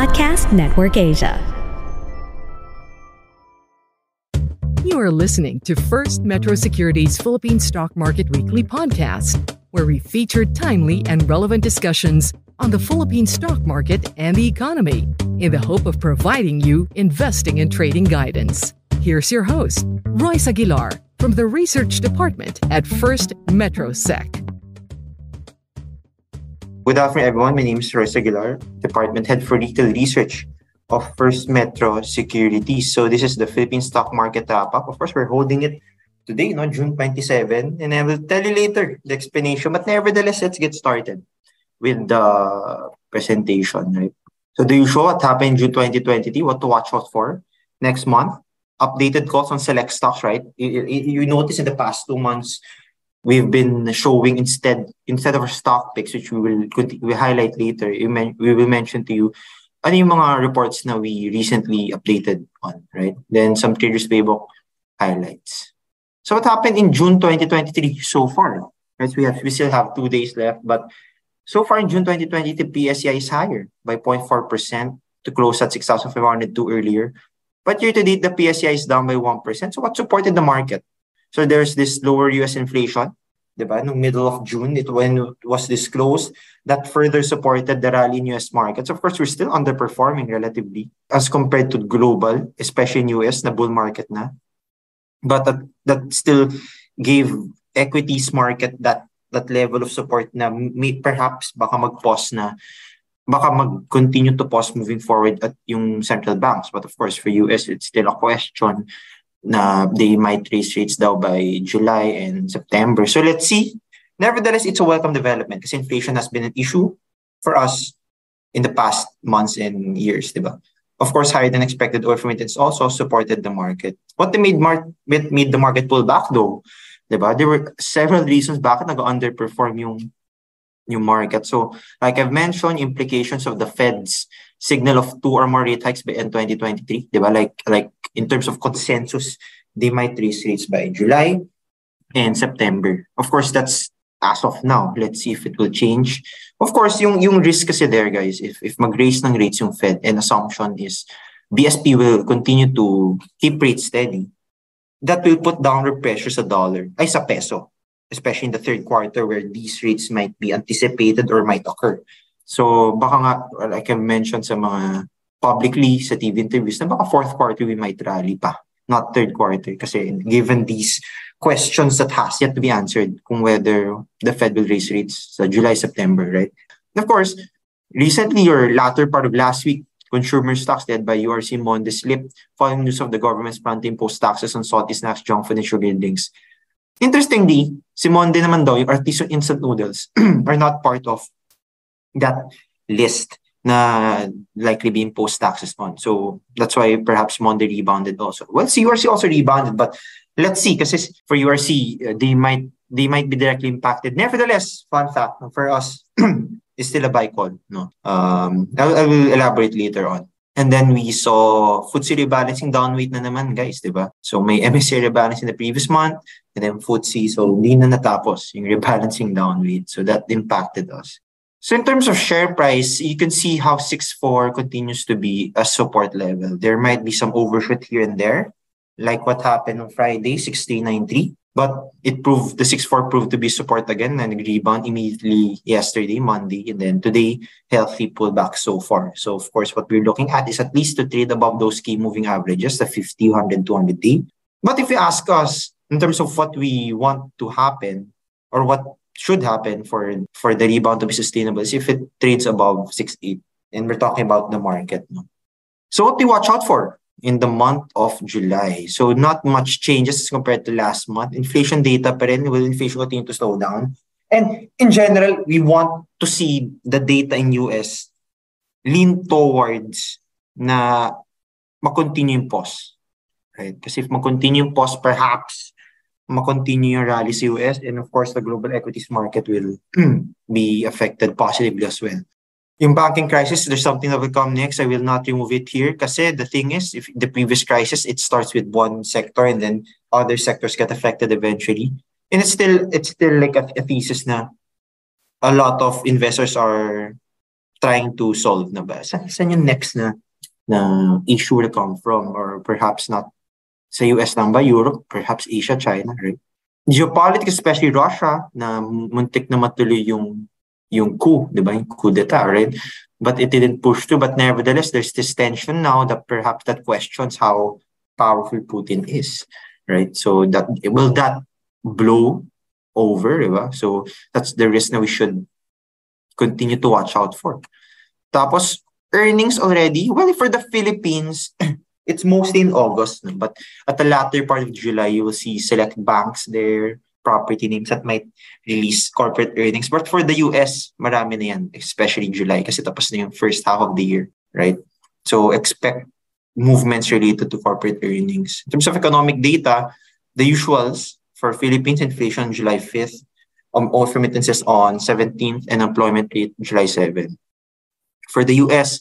Podcast Network Asia. You are listening to First Metro Securities Philippine Stock Market Weekly Podcast, where we feature timely and relevant discussions on the Philippine stock market and the economy in the hope of providing you investing and trading guidance. Here's your host, Royce Aguilar, from the Research Department at First Metro Sec. Good afternoon, everyone. My name is Royce Aguilar, Department Head for Retail Research of First Metro Securities. So this is the Philippine Stock Market Wrap-Up. Of course, we're holding it today, June 27, and I will tell you later the explanation. But nevertheless, let's get started with the presentation, right? So the usual, what happened in June 2023, what to watch out for next month, updated calls on select stocks, right? You notice in the past 2 months, we've been showing instead of our stock picks, which we highlight later, we will mention to you ano yung mga reports na we recently updated on, right? Then some Traders Playbook highlights. So what happened in June 2023 so far? Right? We still have 2 days left, but so far in June 2020, the PSEI is higher by 0.4% to close at 6,502 earlier. But year to date, the PSEI is down by 1%. So what supported the market? So there's this lower US inflation, diba? No middle of June, when it was disclosed, that further supported the rally in US markets. Of course, we're still underperforming relatively as compared to global, especially in US, na bull market na. But that still gave equities market that level of support na may perhaps baka mag-pause na, baka mag-continue to pause moving forward at yung central banks. But of course, for US, it's still a question na they might raise rates daw by July and September. So let's see. Nevertheless, it's a welcome development because inflation has been an issue for us in the past months and years, diba? Of course, higher than expected oil remittance also supported the market. What made the market pull back though, diba? There were several reasons bakit nag-underperform yung market. So, like I've mentioned, implications of the Fed's signal of 2 or more rate hikes by end 2023, diba? Like in terms of consensus, they might raise rates by July and September. Of course, that's as of now. Let's see if it will change. Of course, yung risk kasi there, guys, if mag-raise ng rates yung Fed, and assumption is BSP will continue to keep rates steady, that will put downward pressure sa peso, especially in the third quarter where these rates might be anticipated or might occur. So baka nga, like I mentioned sa mga publicly sa TV interviews, na baka fourth quarter we might rally pa, not third quarter. Kasi given these questions that has yet to be answered kung whether the Fed will raise rates sa July, September, right? And of course, recently or latter part of last week, consumer stocks led by URC Monde slipped following news of the government's plan to impose taxes on salty snacks, junk food, and sugar drinks. Interestingly, si Monde naman daw, yung artisan instant noodles are not part of that list na likely be imposed taxes on. So that's why perhaps Monde rebounded also. Well, URC also rebounded, but let's see, kasi for URC, they might be directly impacted. Nevertheless, fun fact for us is still a buy call. No, I will elaborate later on. And then we saw FTSE rebalancing downweight na naman, guys, diba? So may MSCI rebalancing the previous month, and then FTSE, so hindi na natapos yung rebalancing downweight. So that impacted us. So in terms of share price, you can see how 6.4 continues to be a support level. There might be some overshoot here and there, like what happened on Friday, 6.393. But the 6.4 proved to be support again and rebound immediately yesterday, Monday, and then today, healthy pullback so far. So of course, what we're looking at is at least to trade above those key moving averages, the 50, 100, 200 day. But if you ask us in terms of what we want to happen or what should happen for the rebound to be sustainable is if it trades above 6.8, and we're talking about the market. No? So what do you watch out for in the month of July? So not much changes compared to last month. Inflation data pa rin, will inflation continue to slow down? And in general, we want to see the data in US lean towards na mag-continue yung pause. Right? Kasi if mag-continue yung pause, perhaps mag-continue yung rally sa US, and of course, the global equities market will be affected positively as well. Yung banking crisis, there's something that will come next. I will not remove it here kasi the thing is, if the previous crisis, it starts with one sector and then other sectors get affected eventually. And it's still like a thesis na a lot of investors are trying to solve na ba? Saan yung next na issue will come from? Or perhaps not sa US lang ba, Europe, perhaps Asia, China, right? Geopolitics, especially Russia, na muntik na matuloy yung coup, di ba? Yung coup d'etat, right? But it didn't push through. But nevertheless, there's this tension now that perhaps that questions how powerful Putin is, right? So will that blow over, di ba? So that's the risk na we should continue to watch out for. Tapos, earnings already, well, for the Philippines, it's mostly in August, no? But at the latter part of July, you will see select banks there, property names that might release corporate earnings. But for the US, marami na yan, especially July, kasi tapos na yung first half of the year, right? So expect movements related to corporate earnings. In terms of economic data, the usuals for Philippines, inflation July 5th, all remittances on 17th, and employment rate July 7th. For the US,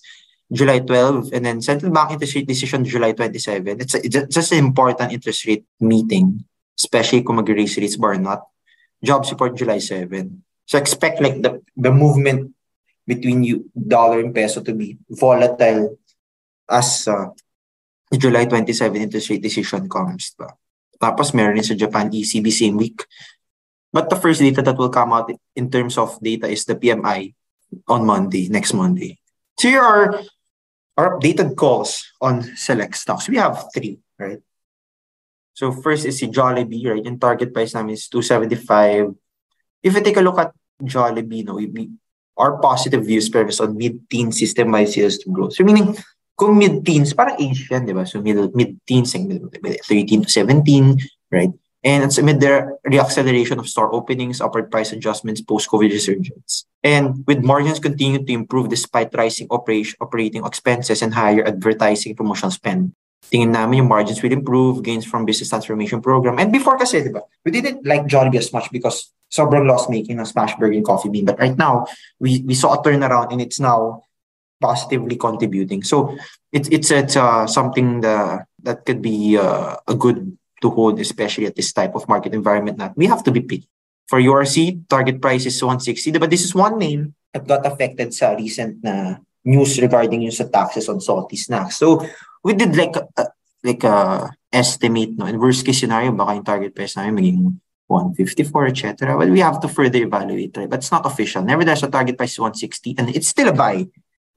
July 12, and then central bank interest rate decision July 27. It's just an important interest rate meeting, especially kung mag-raise rates ba or not. Jobs report July 7. So expect like the movement between dollar and peso to be volatile as July 27 interest rate decision comes. Tapos meron rin sa Japan ECB same week. But the first data that will come out in terms of data is the PMI on Monday, next Monday. So here are our updated calls on select stocks. We have 3, right? So first is si Jollibee, right? Yung target price namin is 275. If you take a look at Jollibee, no, our positive views premise on mid-teen system-wide sales to growth. So meaning, kung mid-teens, parang age yan, di ba? So mid-teens, 13 to 17, right? And it's amid the reacceleration of store openings, upward price adjustments, post-COVID resurgence. And with margins continuing to improve despite rising operating expenses and higher advertising promotional spend. Tingin namin yung margins will improve, gains from business transformation program. And before kasi, di ba, we didn't like Jollibee as much because sobrang loss-making ng Smashburger and Coffee Bean. But right now, we saw a turnaround and it's now positively contributing. So it's something that could be a good to hold, especially at this type of market environment that we have to be picky. For URC, target price is 160. But this is one name that got affected sa recent na news regarding yung sa taxes on salty snacks. So we did like a estimate, no? In worst case scenario, baka yung target price namin maging 154, etc. Well, we have to further evaluate, right? But it's not official. Nevertheless, the target price is 160 and it's still a buy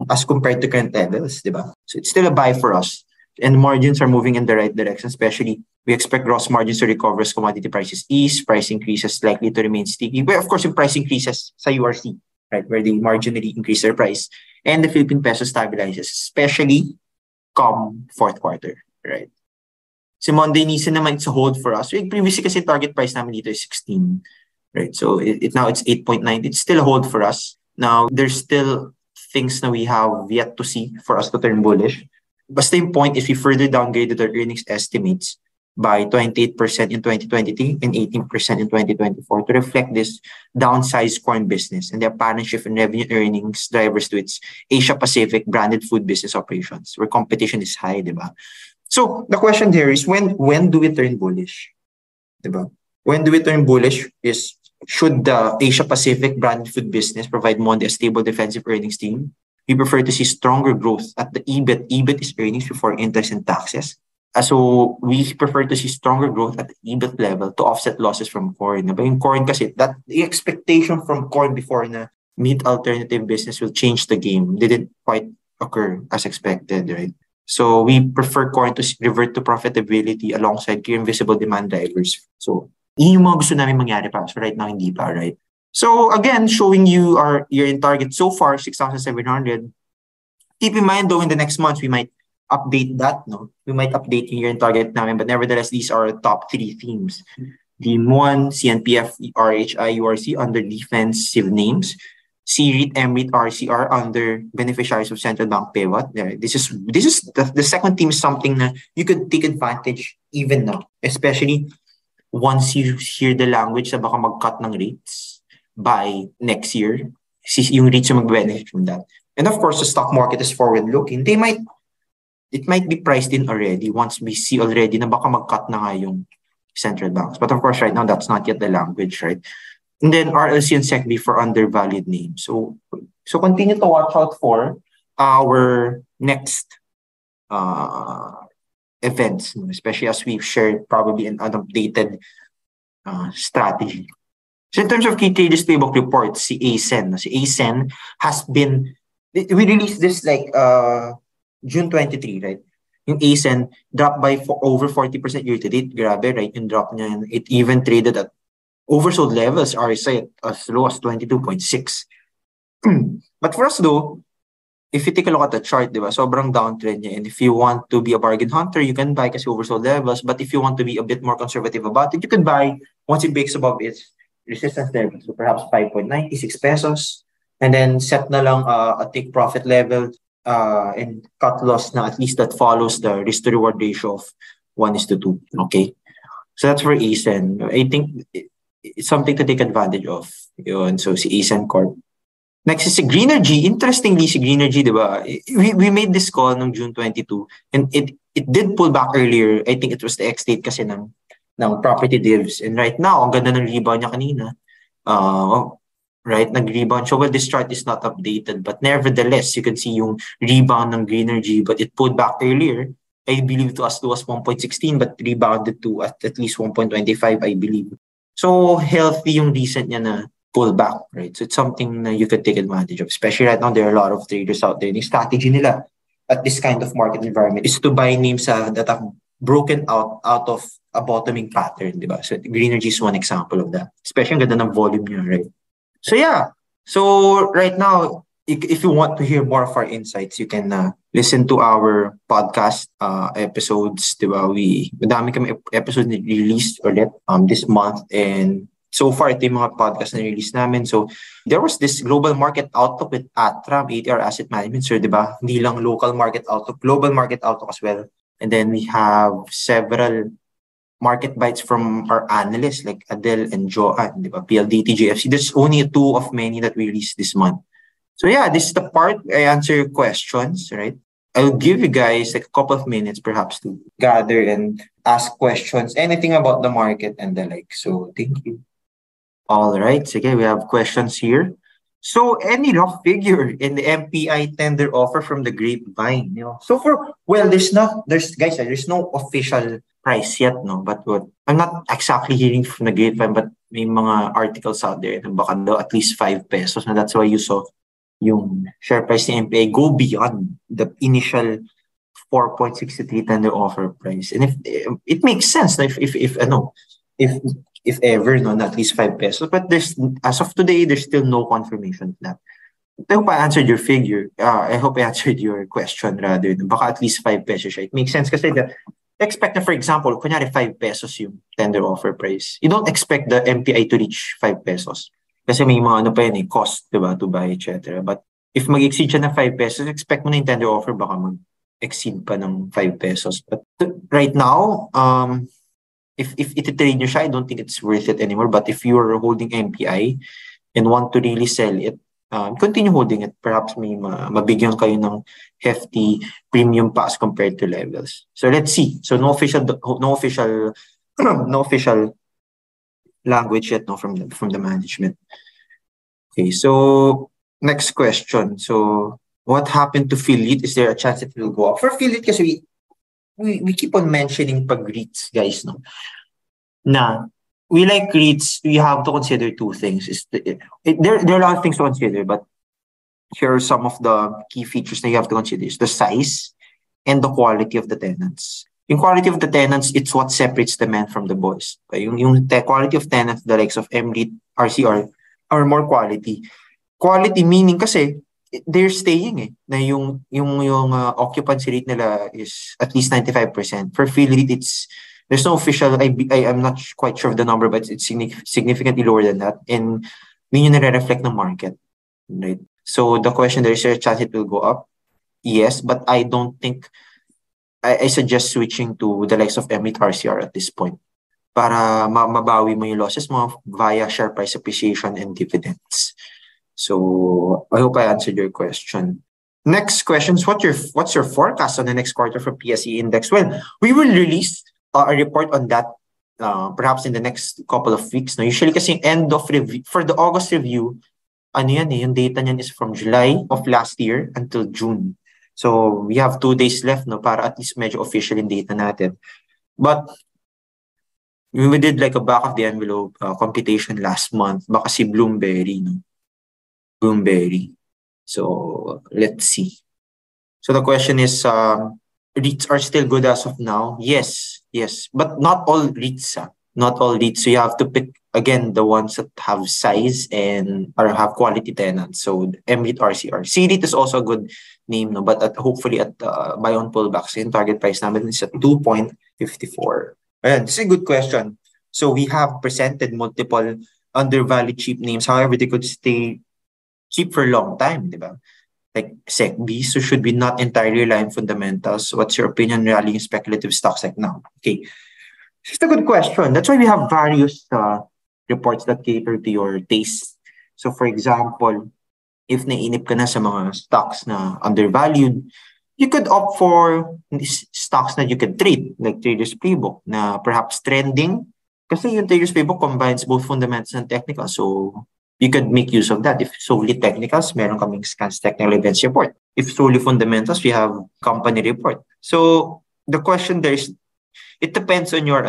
as compared to current levels, di ba? So it's still a buy for us. And margins are moving in the right direction, especially we expect gross margins to recover as commodity prices ease, price increases likely to remain sticky. But of course, yung price increases sa URC, right, where they marginally increase their price, and the Philippine peso stabilizes, especially come fourth quarter, right? Si Monday Nissan naman, it's a hold for us. Previously kasi target price namin dito is 16, right? So now it's 8.9. It's still a hold for us. Now, there's still things that we have yet to see for us to turn bullish. Basta yung point is we further downgraded our earnings estimates by 28% in 2023 and 18% in 2024 to reflect this downsized corn business and the apparent shift in revenue earnings drivers to its Asia-Pacific branded food business operations where competition is high, diba? So the question here is when do we turn bullish? Diba? When do we turn bullish is should the Asia-Pacific branded food business provide Monde a stable defensive earnings stream? We prefer to see stronger growth at the EBIT. EBIT is earnings before interest and taxes. So we prefer to see stronger growth at the EBIT level to offset losses from corn. Yung corn kasi, that the expectation from corn before na meat alternative business will change the game didn't quite occur as expected, right? So we prefer corn to revert to profitability alongside clear invisible demand drivers. So yun yung mga gusto namin mangyari pa. So right now, hindi pa, right? So again, showing you our year-end target so far, 6,700. Keep in mind, though, in the next months, we might update that, no? We might update yung year-end target namin, but nevertheless, these are our top 3 themes. Theme 1, CNPF, RHI, URC under defensive names. CREIT, MREIT, RCR under beneficiaries of central bank pivot. This is the second theme is something that you could take advantage even now, especially once you hear the language na baka mag-cut ng rates by next year, yung rates yung mag-benefit from that. And of course, the stock market is forward-looking. It might be priced in already once we see already na baka mag-cut na nga yung central banks. But of course, right now, that's not yet the language, right? And then RLC and SECB for undervalued names. So So continue to watch out for our next events, especially as we've shared probably an updated strategy. So in terms of key traders playbook reports, si ASEN has been, we released this like June 23, right? Yung ASEN dropped by over 40% year to date. Grabe, right? Yung drop niya, it even traded at oversold levels, RSI as low as 22.6. But for us though, if you take a look at the chart, diba, sobrang downtrend niya. And if you want to be a bargain hunter, you can buy kasi oversold levels. But if you want to be a bit more conservative about it, you can buy once it breaks above its resistance level. So perhaps 5.96 pesos. And then set na lang a take profit level and cut loss na at least that follows the risk to reward ratio of 1:2. Okay. So that's for ASEN. I think it's something to take advantage of. Yun. So si ASEN Corp. Next is si Greenergy. Interestingly, si Greenergy, diba? We made this call noong June 22 and it did pull back earlier. I think it was the ex-date kasi ng property divs. And right now, ang ganda ng rebound niya kanina. Right, nag-rebound. So, well, this chart is not updated. But nevertheless, you can see yung rebound ng Greenergy. But it pulled back earlier. I believe to as low as 1.16 but rebounded to at least 1.25, I believe. So, healthy yung recent niya na pullback, right? So, it's something that you could take advantage of. Especially right now, there are a lot of traders out there. The strategy nila at this kind of market environment is to buy names that have broken out of a bottoming pattern, diba? So, Greenergy is one example of that. Especially ang ganda ng volume niya, right? So, yeah. So, right now, if you want to hear more of our insights, you can listen to our podcast episodes, diba? Madami kami episode na released ulit this month, and so far, ito yung mga podcast na release namin. So, there was this global market outlook with ATRAM, ATR Asset Management. So, diba? Hindi lang local market outlook, global market outlook as well. And then we have several market bites from our analysts like Adele and Joanne, diba? PLDT, JFC. There's only two of many that we released this month. So, yeah, this is the part I answer your questions, right? I'll give you guys like a couple of minutes perhaps to gather and ask questions, anything about the market and the like. So, thank you. All right. So again, we have questions here. So any rough figure in the MPI tender offer from the grapevine? You know? So there's no official price yet, no. But what I'm not exactly hearing from the grapevine, but may mga articles out there na baka daw at least 5 pesos. And that's why you saw yung share price ni MPI go beyond the initial 4.63 tender offer price. And if it makes sense, if ever, no, not at least 5 pesos. But as of today, there's still no confirmation of that. I hope I answered your figure. I hope I answered your question rather. Baka at least 5 pesos siya. It makes sense kasi expect na, for example, kunyari 5 pesos yung tender offer price. You don't expect the MPI to reach 5 pesos. Kasi may mga cost, diba, to buy, etc. But if mag-exceed siya ng 5 pesos, expect mo na yung tender offer baka mag-exceed pa ng 5 pesos. But right now, if iti-trade nyo siya, I don't think it's worth it anymore. But if you're holding MPI and want to really sell it, continue holding it. Perhaps may mabigyan kayo ng hefty premium pass compared to levels. So let's see. So no official no official language yet, no, from the management. Okay, so next question. So what happened to Phillit? Is there a chance that it will go up? For Phillit, kasi we keep on mentioning pag REITs, guys, no? Na we like REITs, we have to consider two things. There are a lot of things to consider, but here are some of the key features that you have to consider. Is the size and the quality of the tenants. Yung quality of the tenants, it's what separates the men from the boys. Okay? Yung quality of tenants, the likes of MREIT, RCR, are more quality. Quality meaning kasi they're staying na yung occupancy rate nila is at least 95%. For Phillit, there's no official, I'm not quite sure of the number, but it's significantly lower than that. And yun yung nare-reflect ng market. Right? So the question, there is a chance it will go up? Yes, but I don't think, I suggest switching to the likes of MREIT, RCR at this point para mabawi mo yung losses mo via share price appreciation and dividends. So I hope I answered your question. Next question is what's your forecast on the next quarter for PSE Index? Well, we will release a report on that perhaps in the next couple of weeks. Now, usually kasi end of review, for the August review, ano yan eh, yung data niyan is from July of last year until June. So, we have 2 days left, no, para at least medyo official yung data natin. But, we did like a back of the envelope computation last month. Baka si Bloomberry, no? Bloomberry. So, let's see. So, the question is, REITs are still good as of now? Yes. But not all REITs, not all REITs. So, you have to pick, again, the ones that have size and or have quality tenants. So, MREIT, RCR. CREIT is also a good name, no? But hopefully at buy on pullbacks, yung target price namin is at 2.54. Ayan, this is a good question. So we have presented multiple undervalued cheap names. However, they could stay cheap for a long time, di ba? Like SECB, so should be not entirely rely on fundamentals. What's your opinion on rallying speculative stocks like now? Okay, it's a good question. That's why we have various reports that cater to your taste. So for example, if nainip ka na sa mga stocks na undervalued, you could opt for stocks that you can trade, like Traders Playbook, na perhaps trending. Kasi yung Traders Playbook combines both fundamentals and technical. So, you could make use of that. If solely technicals, meron kaming Scans Technical Events Report. If solely fundamentals, we have company report. So, the question there is, it depends on your,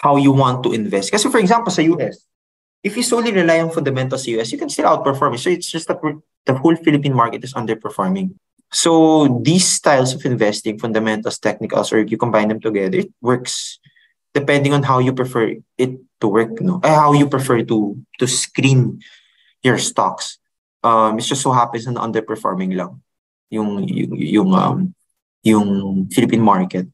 how you want to invest. Kasi for example, sa US, if you solely rely on fundamentals sa US, you can still outperform it. So, it's just that the whole Philippine market is underperforming. So these styles of investing, fundamentals, technicals, or if you combine them together, it works depending on how you prefer it to work, no? How you prefer to screen your stocks. It just so happens na underperforming lang yung Philippine market.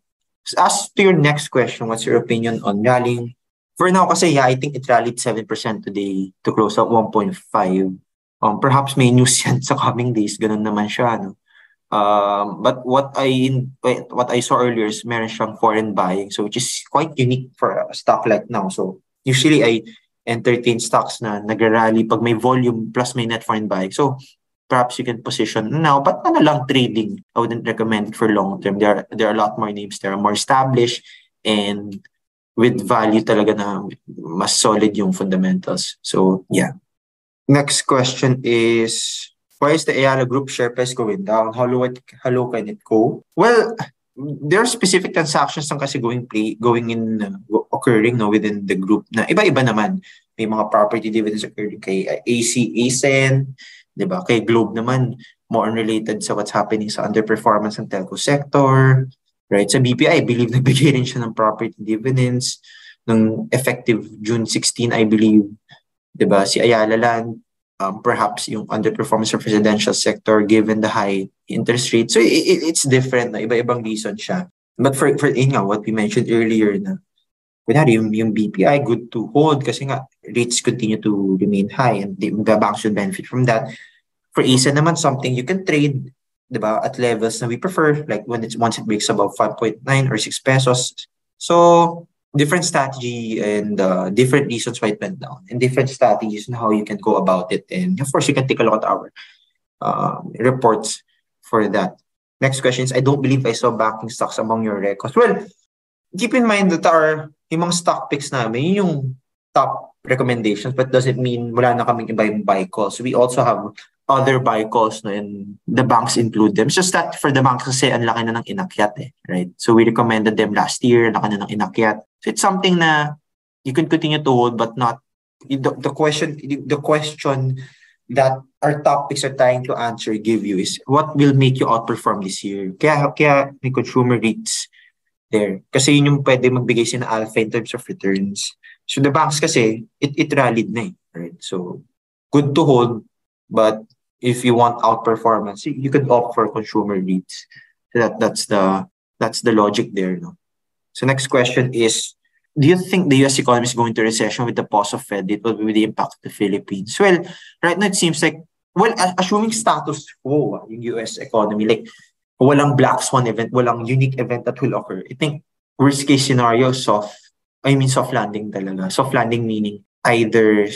As to your next question, what's your opinion on rallying? For now, kasi yeah, I think it rallied 7% today to close up 1.5. Perhaps may news yan sa coming days, ganun naman siya, no? But what I saw earlier is meron siyang foreign buying, so which is quite unique for a stock like now. So usually I entertain stocks na nagrarally pag may volume plus may net foreign buying. So perhaps you can position now, but ano lang trading. I wouldn't recommend it for long term. There are a lot more names there, more established and with value talaga na mas solid yung fundamentals. So yeah. Next question is, why is the Ayala Group share price going down? How low can it go? Well, there are specific transactions lang kasi occurring within the group na iba-iba naman. May mga property dividends occurring kay ACEN, di ba? Kay Globe naman, more related sa what's happening sa underperformance ng telco sector. Right? Sa BPI, I believe nagbigay rin siya ng property dividends ng effective June 16, I believe. Di ba? Si Ayala Land, perhaps yung underperformance of residential sector given the high interest rate. So it's different na iba-ibang reason siya. But for what we mentioned earlier na yung BPI good to hold kasi nga rates continue to remain high and the bank should benefit from that. For ASA naman, something you can trade, diba, at levels na we prefer, like once it breaks above 5.9 or 6 pesos. So different strategy and different reasons why it went down and different strategies and how you can go about it. And of course, you can take a look at our reports for that. Next question is, I don't believe I saw banking stocks among your records. Well, keep in mind that yung mga stock picks namin, yung top recommendations, but doesn't mean wala na kaming iba yung buy calls. We also have other buy calls, no, and the banks include them. It's just that for the banks kasi ang laki na ng inakyat right? So we recommended them last year, laki na ng inakyat. So it's something na you can continue to hold but not the question that our top picks are trying to answer give you is what will make you outperform this year. Kaya may consumer REITs there. Kasi yun yung pwede magbigay sila alpha in terms of returns. So the banks kasi, it rallied na right? So good to hold, but if you want outperformance, you could opt for consumer REITs. So that's the logic there, no? So next question is, do you think the US economy is going to recession with the pause of Fed? It will be the impact of the Philippines. Well, right now it seems like, assuming status quo yung US economy, like walang black swan event, walang unique event that will occur. I think worst case scenario, soft landing talaga. Soft landing meaning either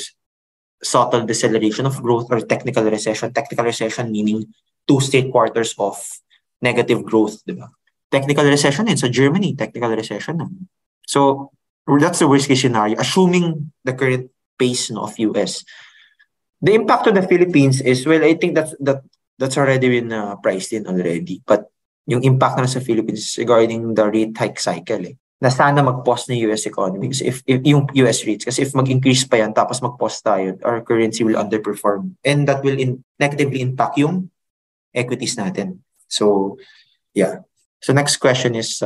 subtle deceleration of growth or technical recession. Technical recession meaning 2 straight quarters of negative growth, diba? Technical recession sa Germany, technical recession. So that's the worst case scenario, assuming the current pace of US. The impact to the Philippines is, well, I think that's already been priced in already. But yung impact na sa Philippines is regarding the rate hike cycle na sana mag-pause na US economy. Kasi if yung US rates, kasi if mag-increase pa yan tapos mag-pause tayo, our currency will underperform. And that will negatively impact yung equities natin. So, yeah. So next question is,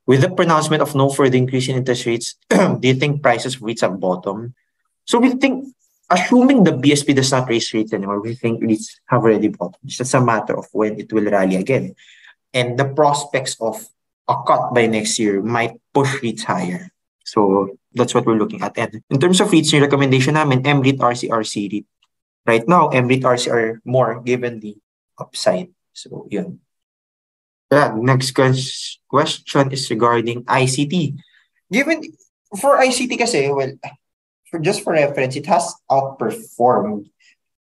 with the pronouncement of no further increase in interest rates, do you think prices of REITs have bottomed? So we think, assuming the BSP does not raise rates anymore, we think REITs have already bottomed. It's just a matter of when it will rally again. And the prospects of a cut by next year might push REITs higher. So that's what we're looking at. And in terms of REITs, yung recommendation namin, MREIT, RCR, CREIT. Right now, MREIT, RCR more given the upside. So yun. Next question is regarding ICT. Given for ICT kasi, well, just for reference, it has outperformed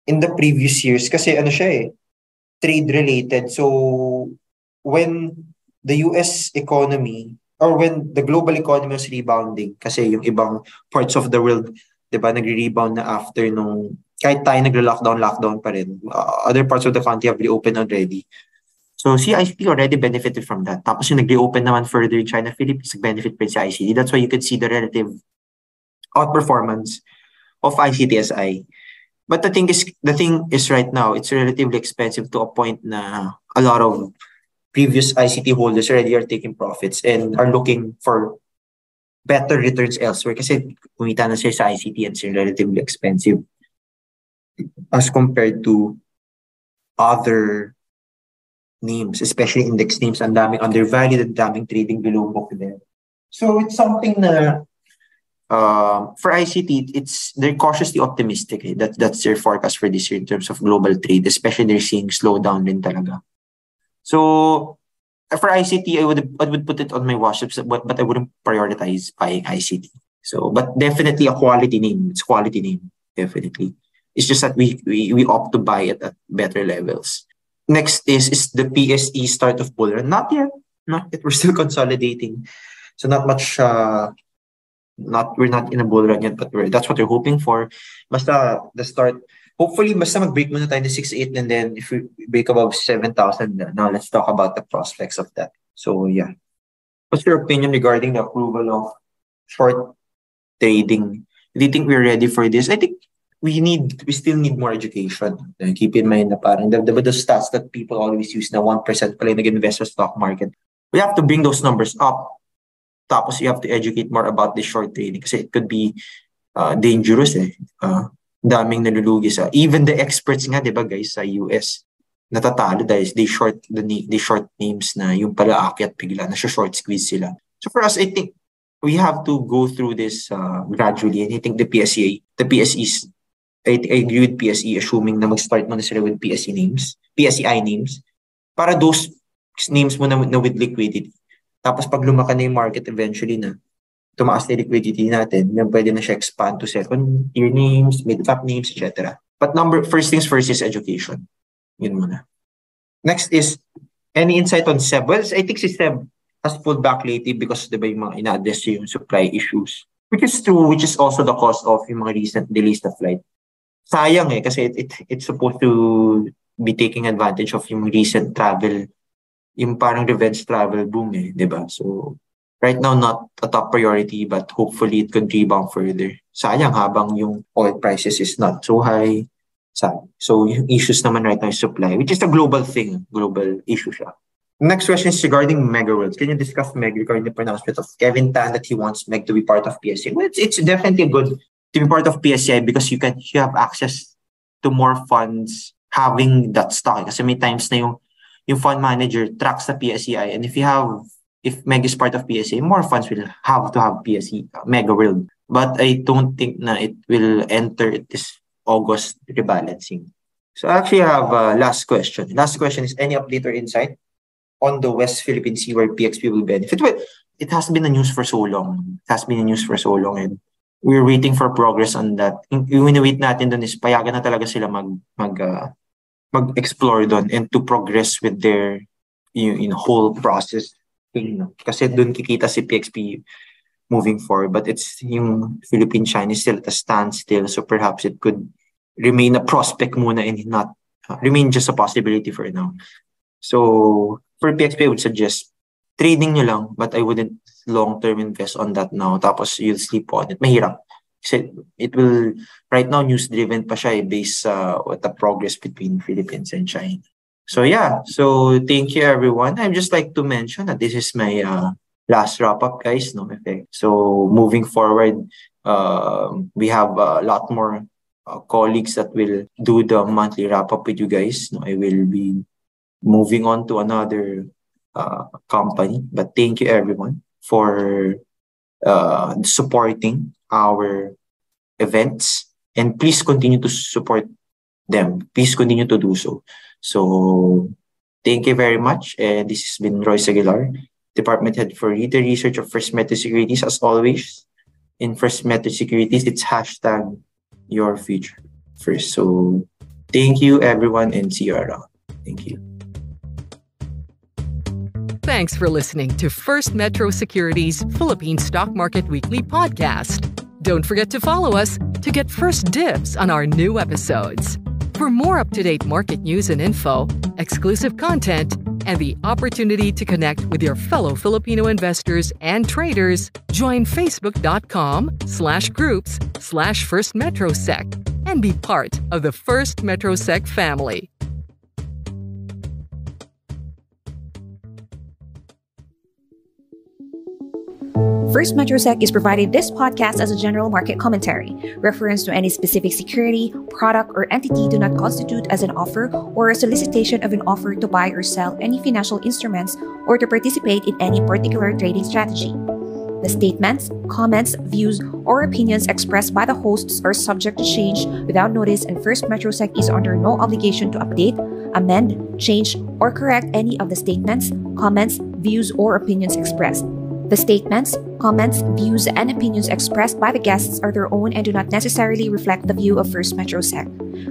in the previous years kasi trade related. So when the US economy or when the global economy was rebounding kasi yung ibang parts of the world, 'di ba, nagre-rebound na after nung kahit tayo naglo-lockdown pa rin. Other parts of the country have reopened already. So CICT already benefited from that. Tapos yung nag-reopen naman further in China, Philippines, benefit pa si ICT. That's why you could see the relative outperformance of ICTSI. But the thing is right now, it's relatively expensive to a point na a lot of previous ICT holders already are taking profits and are looking for better returns elsewhere kasi kumita na siya sa ICT and it's relatively expensive as compared to other names, especially index names. Ang daming undervalued, ang daming trading below book there. So it's something na for ICT, they're cautiously optimistic. That's their forecast for this year in terms of global trade, especially they're seeing slowdown din talaga. So for ICT, I would put it on my watch list, but I wouldn't prioritize buying ICT. So, but definitely a quality name. It's quality name, definitely. It's just that we opt to buy it at better levels. Next is the PSE start of bull run. Not yet. We're still consolidating. So not much. We're not in a bull run yet, but that's what we're hoping for. Basta the start. Hopefully, basta mag-break muna tayo to 6.8 and then if we break above 7,000, now let's talk about the prospects of that. So yeah. What's your opinion regarding the approval of short trading? Do you think we're ready for this? I think we still need more education. Keep in mind na parang the stats that people always use na 1% pala nag-invest sa stock market. We have to bring those numbers up. Tapos you have to educate more about the short trading kasi it could be dangerous daming nalulugi sa. Even the experts nga, 'di ba guys, sa US natatalo dahil they short names na yung pala aakyat bigla na short squeeze sila. So for us, I think we have to go through this gradually, and I think the PSEs, I agree with PSE assuming na mag-start mo na sila with PSEI names para those names mo na with liquidity. Tapos pag lumaki na yung market eventually na tumaas na liquidity natin, then pwede na siya expand to second tier names, mid-cap names, etc. But first things first is education. Yun muna. Next is, any insight on SEB? Well, I think si SEB has pulled back lately because diba yung mga ina-address yung supply issues. Which is true, which is also the cause of yung mga recent delays na flight. Sayang kasi it's supposed to be taking advantage of yung recent travel, yung parang revenge travel boom diba? So, right now, not a top priority, but hopefully it could rebound further. Sayang habang yung oil prices is not so high. So yung issues naman right now is supply, which is a global thing, global issue siya. Next question is regarding Mega Worlds. Can you discuss Meg regarding the pronouncement of Kevin Tan that he wants Meg to be part of PSI? Well, it's definitely good to be part of PSI because you have access to more funds having that stock. Kasi may times na yung fund manager tracks the PSI, and if Meg is part of PSA, more funds will have to have PSE, Mega World. But I don't think na it will enter this August rebalancing. So I actually have a last question. Last question is, any update or insight on the West Philippine Sea where PXP will benefit? Well, it has been a news for so long. And we're waiting for progress on that. Yung wait natin dun is payagan na talaga sila mag-explore dun and to progress with their whole process. Kasi doon kikita si PXP moving forward, but it's yung Philippine-China is still at a standstill, so perhaps it could remain a prospect muna and not remain just a possibility for now. So for PXP, I would suggest trading nyo lang, but I wouldn't long-term invest on that now. Tapos you'll sleep on it. Mahirap. Kasi it will, right now, news-driven pa siya based sa the progress between Philippines and China. So yeah, so thank you everyone. I'd just like to mention that this is my last wrap-up, guys. No effect. So moving forward, we have a lot more colleagues that will do the monthly wrap-up with you guys. No, I will be moving on to another company. But thank you everyone for supporting our events, and please continue to support them. Please continue to do so. So thank you very much. And this has been Royce Aguilar, Department Head for Retail Research of First Metro Securities. As always, in First Metro Securities, it's hashtag your future first. So thank you everyone and see you around. Thank you. Thanks for listening to First Metro Securities Philippine Stock Market Weekly podcast. Don't forget to follow us to get first dibs on our new episodes. For more up-to-date market news and info, exclusive content, and the opportunity to connect with your fellow Filipino investors and traders, join facebook.com/groups/FirstMetroSec and be part of the First MetroSec family. First MetroSec is providing this podcast as a general market commentary. Reference to any specific security, product, or entity do not constitute as an offer or a solicitation of an offer to buy or sell any financial instruments or to participate in any particular trading strategy. The statements, comments, views, or opinions expressed by the hosts are subject to change without notice, and First MetroSec is under no obligation to update, amend, change, or correct any of the statements, comments, views, or opinions expressed. The statements, comments, views, and opinions expressed by the guests are their own and do not necessarily reflect the view of First MetroSec.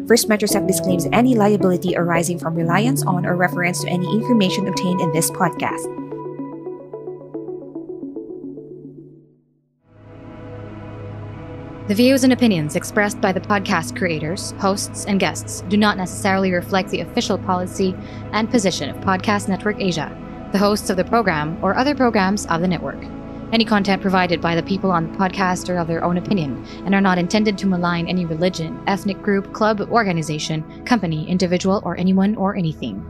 First MetroSec disclaims any liability arising from reliance on or reference to any information obtained in this podcast. The views and opinions expressed by the podcast creators, hosts, and guests do not necessarily reflect the official policy and position of Podcast Network Asia, the hosts of the program, or other programs of the network. Any content provided by the people on the podcast are of their own opinion and are not intended to malign any religion, ethnic group, club, organization, company, individual, or anyone or anything.